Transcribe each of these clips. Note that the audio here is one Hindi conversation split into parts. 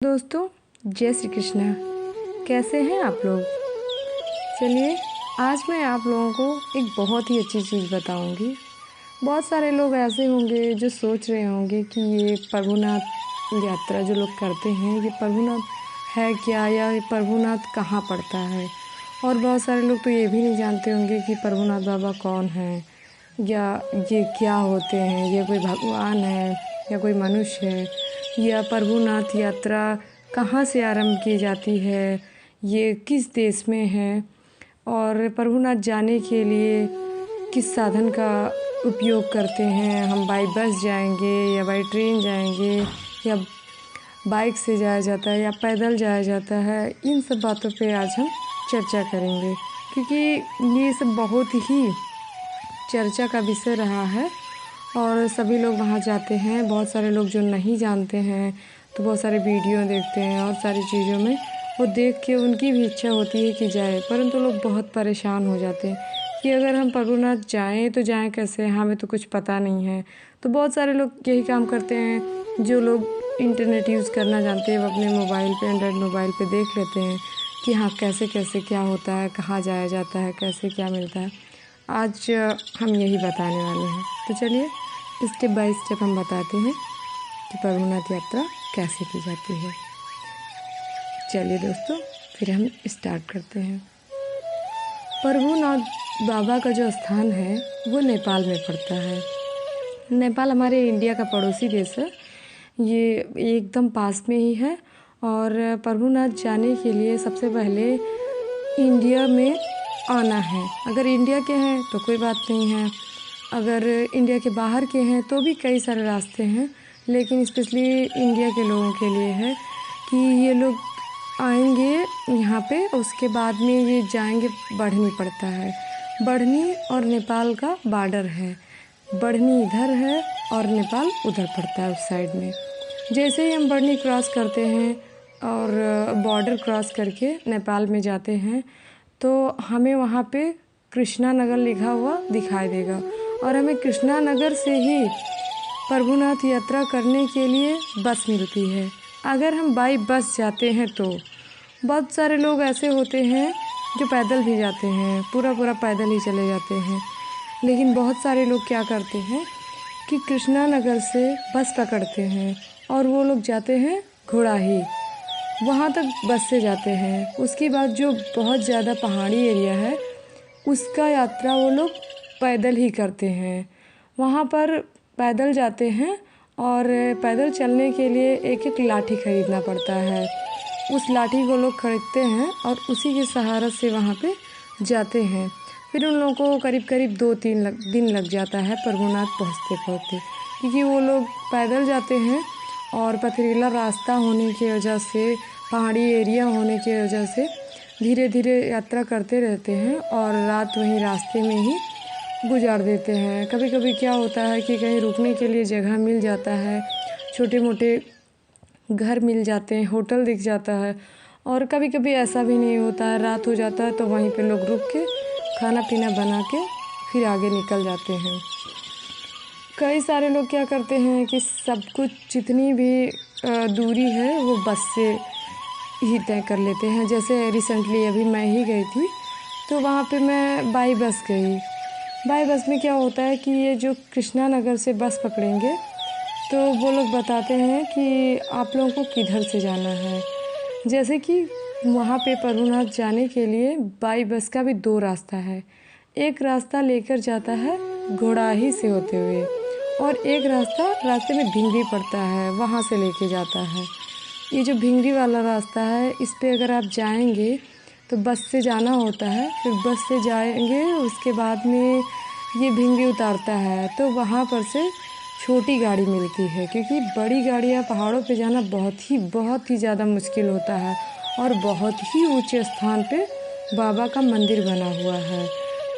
दोस्तों, जय श्री कृष्णा। कैसे हैं आप लोग? चलिए, आज मैं आप लोगों को एक बहुत ही अच्छी चीज़ बताऊंगी। बहुत सारे लोग ऐसे होंगे जो सोच रहे होंगे कि ये प्रभुनाथ यात्रा जो लोग करते हैं, ये प्रभुनाथ है क्या, या ये प्रभुनाथ कहाँ पड़ता है। और बहुत सारे लोग तो ये भी नहीं जानते होंगे कि प्रभुनाथ बाबा कौन हैं, या ये क्या होते हैं, ये कोई भगवान है या कोई मनुष्य है, या प्रभुनाथ यात्रा कहाँ से आरंभ की जाती है, ये किस देश में है, और प्रभुनाथ जाने के लिए किस साधन का उपयोग करते हैं। हम बाई बस जाएंगे या बाई ट्रेन जाएंगे, या बाइक से जाया जाता है या पैदल जाया जाता है। इन सब बातों पे आज हम चर्चा करेंगे, क्योंकि ये सब बहुत ही चर्चा का विषय रहा है और सभी लोग वहाँ जाते हैं। बहुत सारे लोग जो नहीं जानते हैं तो बहुत सारे वीडियो देखते हैं और सारी चीज़ों में वो देख के उनकी भी इच्छा होती है कि जाए, परंतु लोग बहुत परेशान हो जाते हैं कि अगर हम प्रभुनाथ जाएं तो जाएं कैसे, हमें तो कुछ पता नहीं है। तो बहुत सारे लोग यही काम करते हैं। जो लोग इंटरनेट यूज़ करना जानते हैं वो अपने मोबाइल पे, एंड्रॉयड मोबाइल पे देख लेते हैं कि हाँ कैसे कैसे क्या होता है, कहाँ जाया जाता है, कैसे क्या मिलता है। आज हम यही बताने वाले हैं। तो चलिए स्टेप बाय स्टेप हम बताते हैं कि प्रभुनाथ यात्रा कैसे की जाती है। चलिए दोस्तों, फिर हम स्टार्ट करते हैं। प्रभुनाथ बाबा का जो स्थान है वो नेपाल में पड़ता है। नेपाल हमारे इंडिया का पड़ोसी देश है, ये एकदम पास में ही है। और प्रभुनाथ जाने के लिए सबसे पहले इंडिया में आना है। अगर इंडिया के हैं तो कोई बात नहीं है, अगर इंडिया के बाहर के हैं तो भी कई सारे रास्ते हैं, लेकिन स्पेशली इंडिया के लोगों के लिए है कि ये लोग आएंगे यहाँ पे, उसके बाद में ये जाएंगे। बढ़नी पड़ता है, बढ़नी और नेपाल का बॉर्डर है। बढ़नी इधर है और नेपाल उधर पड़ता है उस साइड में। जैसे ही हम बढ़नी क्रॉस करते हैं और बॉर्डर क्रॉस करके नेपाल में जाते हैं तो हमें वहाँ पे कृष्णा नगर लिखा हुआ दिखाई देगा, और हमें कृष्णा नगर से ही प्रभुनाथ यात्रा करने के लिए बस मिलती है। अगर हम बाई बस जाते हैं तो बहुत सारे लोग ऐसे होते हैं जो पैदल भी जाते हैं, पूरा पैदल ही चले जाते हैं। लेकिन बहुत सारे लोग क्या करते हैं कि कृष्णा नगर से बस पकड़ते हैं और वो लोग जाते हैं घोड़ाही, वहाँ तक बस से जाते हैं। उसके बाद जो बहुत ज़्यादा पहाड़ी एरिया है उसका यात्रा वो लोग पैदल ही करते हैं। वहाँ पर पैदल जाते हैं और पैदल चलने के लिए एक एक लाठी खरीदना पड़ता है। उस लाठी को लोग खरीदते हैं और उसी के सहारा से वहाँ पे जाते हैं। फिर उन लोगों को करीब 2-3 दिन लग जाता है प्रभुनाथ पहुँचते, क्योंकि वो लोग पैदल जाते हैं और पथरीला रास्ता होने की वजह से, पहाड़ी एरिया होने की वजह से धीरे धीरे यात्रा करते रहते हैं और रात वहीं रास्ते में ही गुजार देते हैं। कभी कभी क्या होता है कि कहीं रुकने के लिए जगह मिल जाता है, छोटे मोटे घर मिल जाते हैं, होटल दिख जाता है। और कभी कभी ऐसा भी नहीं होता है, रात हो जाता है तो वहीं पे लोग रुक के खाना पीना बना के फिर आगे निकल जाते हैं। कई सारे लोग क्या करते हैं कि सब कुछ जितनी भी दूरी है वो बस से ही तय कर लेते हैं। जैसे रिसेंटली अभी मैं ही गई थी तो वहाँ पे मैं बाई बस गई। बाई बस में क्या होता है कि ये जो कृष्णा नगर से बस पकड़ेंगे तो वो लोग बताते हैं कि आप लोगों को किधर से जाना है। जैसे कि वहाँ पे प्रभुनाथ जाने के लिए बाई बस का भी 2 रास्ता है। एक रास्ता लेकर जाता है घोड़ाही से होते हुए, और एक रास्ते में भिंगरी पड़ता है, वहाँ से लेके जाता है। ये जो भिंगरी वाला रास्ता है इस पे अगर आप जाएंगे तो बस से जाना होता है। फिर बस से जाएंगे, उसके बाद में ये भिंगरी उतारता है तो वहाँ पर से छोटी गाड़ी मिलती है, क्योंकि बड़ी गाड़ियाँ पहाड़ों पे जाना बहुत ही ज़्यादा मुश्किल होता है। और बहुत ही ऊंचे स्थान पे बाबा का मंदिर बना हुआ है।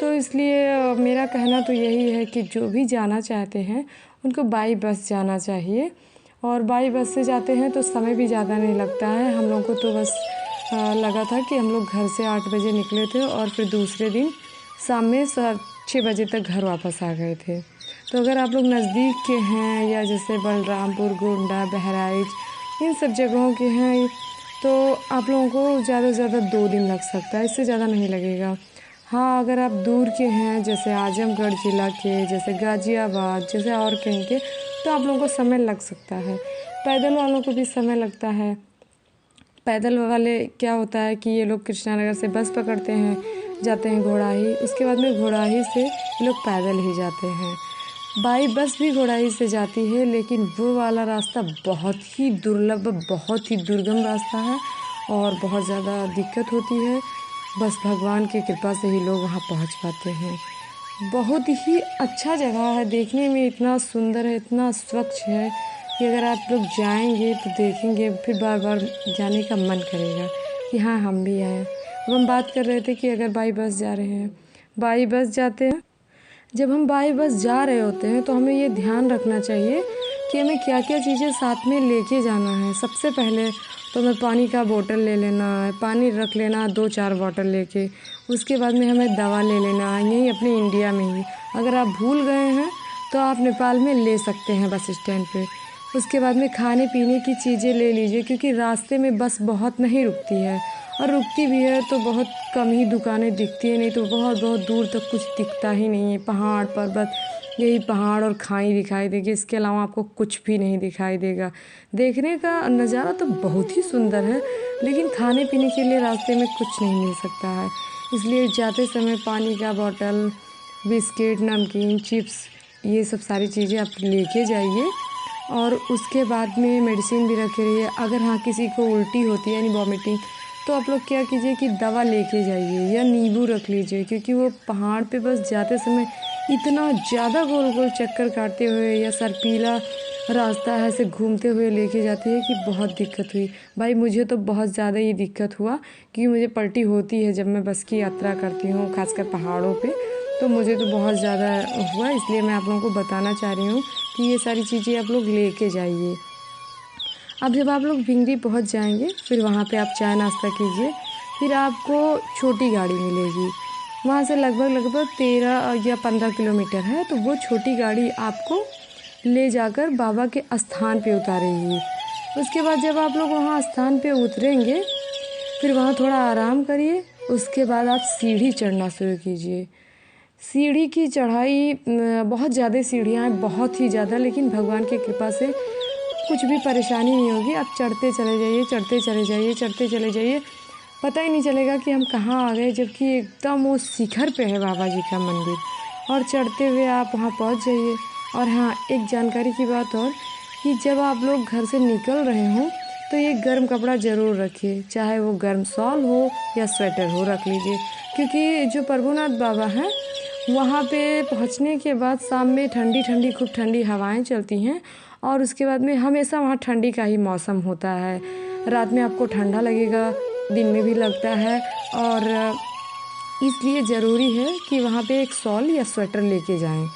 तो इसलिए मेरा कहना तो यही है कि जो भी जाना चाहते हैं उनको बाई बस जाना चाहिए। और बाई बस से जाते हैं तो समय भी ज़्यादा नहीं लगता है। हम लोग को तो बस लगा था कि हम लोग घर से 8 बजे निकले थे और फिर दूसरे दिन शाम में 6 बजे तक घर वापस आ गए थे। तो अगर आप लोग नज़दीक के हैं, या जैसे बलरामपुर, गोंडा, बहराइच, इन सब जगहों के हैं, तो आप लोगों को ज़्यादा से ज़्यादा 2 दिन लग सकता है, इससे ज़्यादा नहीं लगेगा। हाँ, अगर आप दूर के हैं जैसे आजमगढ़ ज़िला के, जैसे गाज़ियाबाद, जैसे और कहीं के, तो आप लोगों को समय लग सकता है। पैदल वालों को भी समय लगता है। पैदल वाले क्या होता है कि ये लोग कृष्णानगर से बस पकड़ते हैं, जाते हैं घोड़ाही, उसके बाद में घोड़ाही से ये लोग पैदल ही जाते हैं। बाई बस भी घोड़ाही से जाती है, लेकिन वो वाला रास्ता बहुत ही दुर्लभ, बहुत ही दुर्गम रास्ता है और बहुत ज़्यादा दिक्कत होती है। बस भगवान की कृपा से ही लोग वहाँ पहुँच पाते हैं। बहुत ही अच्छा जगह है, देखने में इतना सुंदर है, इतना स्वच्छ है कि अगर आप लोग जाएंगे तो देखेंगे, फिर बार बार जाने का मन करेगा कि हाँ हम भी आएँ। अब हम बात कर रहे थे कि अगर बाई बस जा रहे हैं, बाई बस जाते हैं, जब हम बाई बस जा रहे होते हैं तो हमें ये ध्यान रखना चाहिए कि हमें क्या क्या चीज़ें साथ में लेके जाना है। सबसे पहले तो हमें पानी का बोतल ले लेना है, पानी रख लेना 2-4 बॉटल लेके। उसके बाद में हमें दवा ले लेना है, यहीं अपने इंडिया में ही। अगर आप भूल गए हैं तो आप नेपाल में ले सकते हैं बस स्टैंड पे। उसके बाद में खाने पीने की चीज़ें ले लीजिए, क्योंकि रास्ते में बस बहुत नहीं रुकती है, और रुकती भी है तो बहुत कम ही दुकानें दिखती हैं, नहीं तो बहुत बहुत दूर तक कुछ दिखता ही नहीं है। पहाड़ पर्वत, यही पहाड़ और खाई दिखाई देगी, इसके अलावा आपको कुछ भी नहीं दिखाई देगा। देखने का नज़ारा तो बहुत ही सुंदर है, लेकिन खाने पीने के लिए रास्ते में कुछ नहीं मिल सकता है। इसलिए जाते समय पानी का बॉटल, बिस्किट, नमकीन, चिप्स, ये सब सारी चीज़ें आप लेके जाइए। और उसके बाद में मेडिसिन भी रखे रहिए। अगर हाँ किसी को उल्टी होती है यानी वॉमिटिंग, तो आप लोग क्या कीजिए कि दवा लेके जाइए या नींबू रख लीजिए, क्योंकि वो पहाड़ पे बस जाते समय इतना ज़्यादा गोल गोल चक्कर काटते हुए या सरपीला रास्ता है ऐसे घूमते हुए लेके जाती है कि बहुत दिक्कत हुई। भाई मुझे तो बहुत ज़्यादा ही दिक्कत हुआ, क्योंकि मुझे पलटी होती है जब मैं बस की यात्रा करती हूँ, खासकर पहाड़ों पे। तो मुझे तो बहुत ज़्यादा हुआ, इसलिए मैं आप लोगों को बताना चाह रही हूँ कि ये सारी चीज़ें आप लोग लेके जाइए। अब जब आप लोग भिंगरी पहुंच जाएंगे, फिर वहाँ पे आप चाय नाश्ता कीजिए। फिर आपको छोटी गाड़ी मिलेगी, वहाँ से लगभग 13 या 15 किलोमीटर है, तो वो छोटी गाड़ी आपको ले जाकर बाबा के स्थान पे उतारेगी। उसके बाद जब आप लोग वहाँ स्थान पे उतरेंगे, फिर वहाँ थोड़ा आराम करिए। उसके बाद आप सीढ़ी चढ़ना शुरू कीजिए। सीढ़ी की चढ़ाई बहुत ज़्यादा सीढ़ियाँ हैं, बहुत ही ज़्यादा, लेकिन भगवान की कृपा से कुछ भी परेशानी नहीं होगी। आप चढ़ते चले जाइए, चढ़ते चले जाइए, चढ़ते चले जाइए, पता ही नहीं चलेगा कि हम कहाँ आ गए, जबकि एकदम वो शिखर पे है बाबा जी का मंदिर। और चढ़ते हुए आप वहाँ पहुँच जाइए। और हाँ, एक जानकारी की बात और, कि जब आप लोग घर से निकल रहे हों तो ये गर्म कपड़ा ज़रूर रखिए, चाहे वो गर्म शॉल हो या स्वेटर हो, रख लीजिए। क्योंकि जो प्रभुनाथ बाबा हैं, वहाँ पे पहुँचने के बाद शाम में ठंडी ठंडी, खूब ठंडी हवाएं चलती हैं, और उसके बाद में हमेशा वहाँ ठंडी का ही मौसम होता है। रात में आपको ठंडा लगेगा, दिन में भी लगता है, और इसलिए ज़रूरी है कि वहाँ पे एक शॉल या स्वेटर लेके जाएं।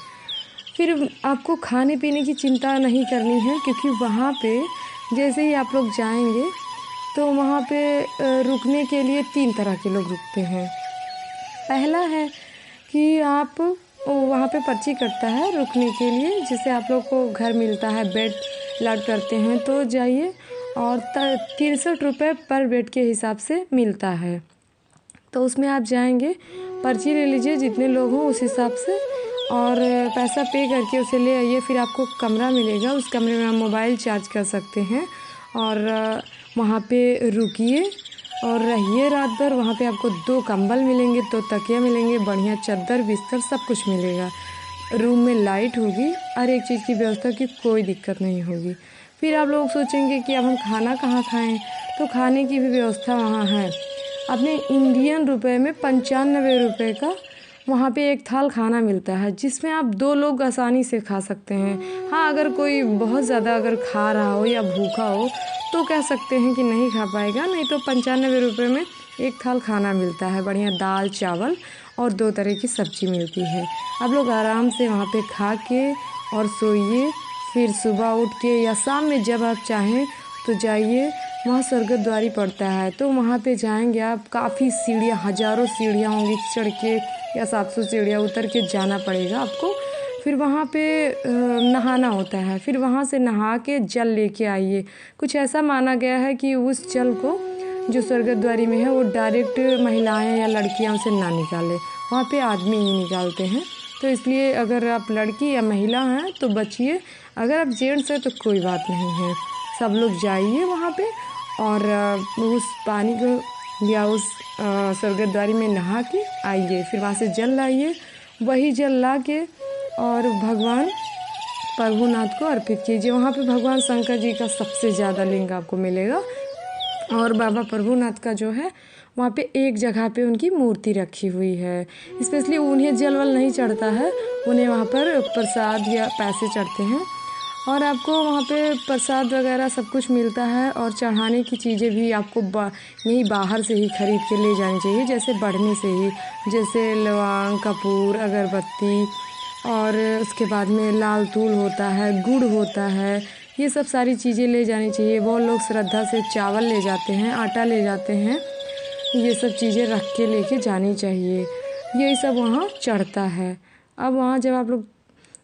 फिर आपको खाने पीने की चिंता नहीं करनी है, क्योंकि वहाँ पे जैसे ही आप लोग जाएंगे तो वहाँ पे रुकने के लिए 3 तरह के लोग रुकते हैं। पहला है कि आप वहाँ पे पर्ची कटता है रुकने के लिए, जैसे आप लोग को घर मिलता है, बेड अलॉट करते हैं, तो जाइए, और 63 रुपये पर बेड के हिसाब से मिलता है। तो उसमें आप जाएंगे, पर्ची ले लीजिए जितने लोग हों उस हिसाब से, और पैसा पे करके उसे ले आइए। फिर आपको कमरा मिलेगा, उस कमरे में आप मोबाइल चार्ज कर सकते हैं, और वहाँ पे रुकिए और रहिए रात भर। वहाँ पे आपको 2 कंबल मिलेंगे, 2 तकिया मिलेंगे, बढ़िया चादर बिस्तर सब कुछ मिलेगा। रूम में लाइट होगी, हर एक चीज़ की व्यवस्था की कोई दिक्कत नहीं होगी। फिर आप लोग सोचेंगे कि अब हम खाना कहाँ खाएं, तो खाने की भी व्यवस्था वहाँ है। अपने इंडियन रुपए में 95 रुपये का वहाँ पे एक थाल खाना मिलता है, जिसमें आप 2 लोग आसानी से खा सकते हैं। हाँ, अगर कोई बहुत ज़्यादा अगर खा रहा हो या भूखा हो तो कह सकते हैं कि नहीं खा पाएगा, नहीं तो 95 रुपये में एक थाल खाना मिलता है, बढ़िया दाल चावल और 2 तरह की सब्ज़ी मिलती है। आप लोग आराम से वहाँ पे खा के और सोइए। फिर सुबह उठ के या शाम में जब आप चाहें तो जाइए, वहाँ स्वर्गद्वारी पड़ता है, तो वहाँ पे जाएंगे आप। काफ़ी सीढ़ियाँ, हज़ारों सीढ़ियाँ होंगी, चढ़ के या 700 सीढ़ियाँ उतर के जाना पड़ेगा आपको। फिर वहाँ पे नहाना होता है, फिर वहाँ से नहा के जल लेके आइए। कुछ ऐसा माना गया है कि उस जल को जो स्वर्गद्वारी में है वो डायरेक्ट महिलाएं या लड़कियां उसे ना निकालें, वहाँ पे आदमी ही निकालते हैं। तो इसलिए अगर आप लड़की या महिला हैं तो बचिए, अगर आप जेंट्स हैं तो कोई बात नहीं है। सब लोग जाइए वहाँ पे और उस पानी को या उस स्वर्गद्वारी में नहा के आइए, फिर वहाँ से जल लाइए। वही जल ला के और भगवान प्रभुनाथ को अर्पित कीजिए। वहाँ पे भगवान शंकर जी का सबसे ज़्यादा लिंग आपको मिलेगा और बाबा प्रभुनाथ का जो है वहाँ पे एक जगह पे उनकी मूर्ति रखी हुई है। स्पेशली उन्हें जल वल नहीं चढ़ता है, उन्हें वहाँ पर प्रसाद या पैसे चढ़ते हैं और आपको वहाँ पे प्रसाद वगैरह सब कुछ मिलता है। और चढ़ाने की चीज़ें भी आपको यहीं बाहर से ही ख़रीद के ले जानी चाहिए, जैसे बढ़ने से ही, जैसे लौंग, कपूर, अगरबत्ती और उसके बाद में लाल तूल होता है, गुड़ होता है, ये सब सारी चीज़ें ले जानी चाहिए। बहुत लोग श्रद्धा से चावल ले जाते हैं, आटा ले जाते हैं, ये सब चीज़ें रख के लेके जानी चाहिए। यही सब वहाँ चढ़ता है। अब वहाँ जब आप लोग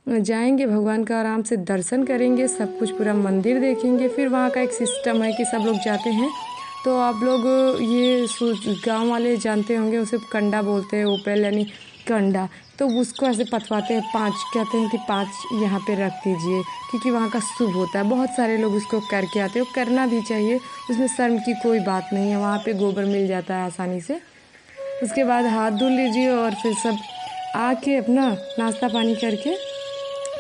जाएंगे, भगवान का आराम से दर्शन करेंगे, सब कुछ पूरा मंदिर देखेंगे। फिर वहाँ का एक सिस्टम है कि सब लोग जाते हैं तो आप लोग ये गांव वाले जानते होंगे, उसे कंडा बोलते हैं, ओपेल यानी कंडा। तो उसको ऐसे पथवाते हैं, 5 कहते हैं कि 5 यहाँ पे रख दीजिए, क्योंकि वहाँ का शुभ होता है। बहुत सारे लोग उसको करके आते हैं, वो करना भी चाहिए, उसमें शर्म की कोई बात नहीं है। वहाँ पे गोबर मिल जाता है आसानी से। उसके बाद हाथ धुल लीजिए और फिर सब आके अपना नाश्ता पानी करके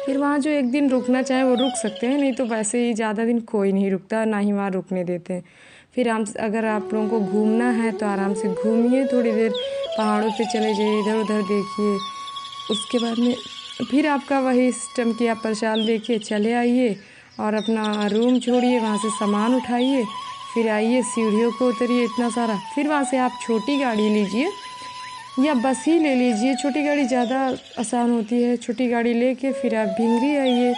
फिर वहाँ जो एक दिन रुकना चाहे वो रुक सकते हैं, नहीं तो वैसे ही ज़्यादा दिन कोई नहीं रुकता, ना ही वहाँ रुकने देते हैं। फिर अगर आप लोगों को घूमना है तो आराम से घूमिए, थोड़ी देर पहाड़ों पे चले जाइए, इधर उधर देखिए। उसके बाद में फिर आपका वही सिस्टम कि आप प्रसाद लेके चले आइए और अपना रूम छोड़िए, वहाँ से सामान उठाइए, फिर आइए सीढ़ियों को उतरिए इतना सारा। फिर वहाँ से आप छोटी गाड़ी लीजिए या बस ही ले लीजिए, छोटी गाड़ी ज़्यादा आसान होती है। छोटी गाड़ी लेके फिर आप भिंगरी आइए,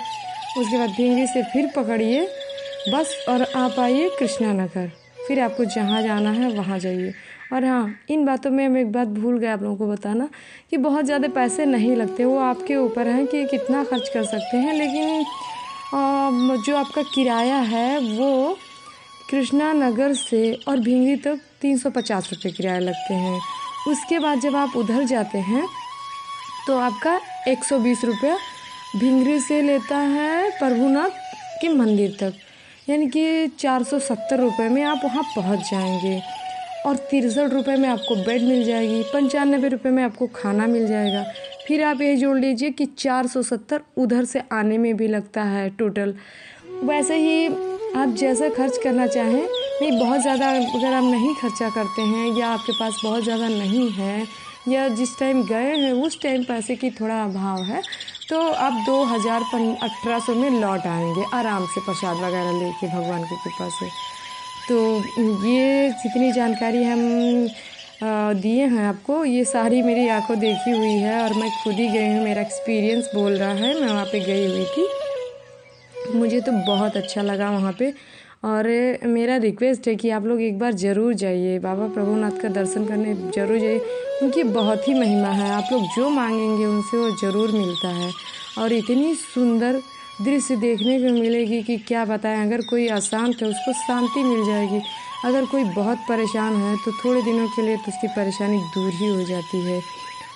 उसके बाद भिंगरी से फिर पकड़िए बस और आप आइए कृष्णा नगर। फिर आपको जहाँ जाना है वहाँ जाइए। और हाँ, इन बातों में हम एक बात भूल गए आप लोगों को बताना कि बहुत ज़्यादा पैसे नहीं लगते, वो आपके ऊपर है कि कितना खर्च कर सकते हैं। लेकिन जो आपका किराया है वो कृष्णा नगर से और भिंगरी तक 350 रुपये किराया लगते हैं। उसके बाद जब आप उधर जाते हैं तो आपका 120 रुपया भिंगरी से लेता है प्रभुनाथ के मंदिर तक, यानी कि 470 रुपये में आप वहाँ पहुँच जाएंगे। और 63 रुपये में आपको बेड मिल जाएगी, 95 रुपये में आपको खाना मिल जाएगा। फिर आप ये जोड़ लीजिए कि 470 उधर से आने में भी लगता है टोटल। वैसे ही आप जैसा खर्च करना चाहें, नहीं बहुत ज़्यादा अगर आप नहीं खर्चा करते हैं या आपके पास बहुत ज़्यादा नहीं है या जिस टाइम गए हैं उस टाइम पैसे की थोड़ा अभाव है, तो आप 2018 में लौट आएंगे आराम से प्रसाद वगैरह लेके भगवान की कृपा से। तो ये जितनी जानकारी हम दिए हैं आपको, ये सारी मेरी आंखों देखी हुई है और मैं खुद ही गई हूँ, मेरा एक्सपीरियंस बोल रहा है। मैं वहाँ पे गई हुई थी, मुझे तो बहुत अच्छा लगा वहाँ पे। और मेरा रिक्वेस्ट है कि आप लोग एक बार ज़रूर जाइए, बाबा प्रभुनाथ का दर्शन करने ज़रूर जाइए। उनकी बहुत ही महिमा है, आप लोग जो मांगेंगे उनसे वो ज़रूर मिलता है। और इतनी सुंदर दृश्य देखने को मिलेगी कि क्या बताएं। अगर कोई अशांत है उसको शांति मिल जाएगी, अगर कोई बहुत परेशान है तो थोड़े दिनों के लिए तो उसकी परेशानी दूर ही हो जाती है।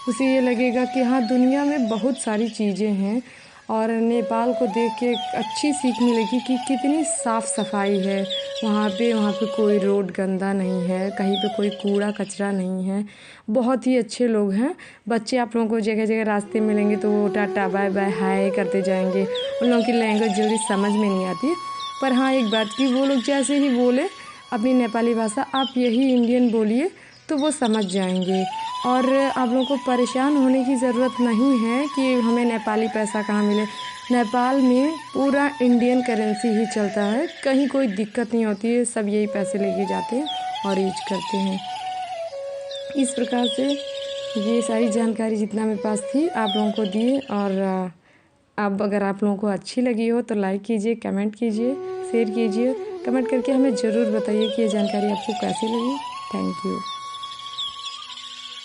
उसे ये लगेगा कि हाँ, दुनिया में बहुत सारी चीज़ें हैं। और नेपाल को देख के एक अच्छी सीख मिलेगी कि कितनी साफ़ सफाई है वहाँ पे कोई रोड गंदा नहीं है, कहीं पे कोई कूड़ा कचरा नहीं है। बहुत ही अच्छे लोग हैं। बच्चे आप लोगों को जगह जगह रास्ते मिलेंगे तो वो टाटा बाय बाय हाय करते जाएंगे। उन लोगों की लैंग्वेज जल्दी समझ में नहीं आती, पर हाँ एक बात की, वो लोग जैसे ही बोले अपनी नेपाली भाषा, आप यही इंडियन बोलिए तो वो समझ जाएंगे। और आप लोगों को परेशान होने की ज़रूरत नहीं है कि हमें नेपाली पैसा कहाँ मिले। नेपाल में पूरा इंडियन करेंसी ही चलता है, कहीं कोई दिक्कत नहीं होती है, सब यही पैसे लेके जाते हैं और यूज करते हैं। इस प्रकार से ये सारी जानकारी जितना मेरे पास थी आप लोगों को दी। और अब अगर आप लोगों को अच्छी लगी हो तो लाइक कीजिए, कमेंट कीजिए, शेयर कीजिए। कमेंट करके हमें ज़रूर बताइए कि ये जानकारी आपको कैसी लगी। Thank you.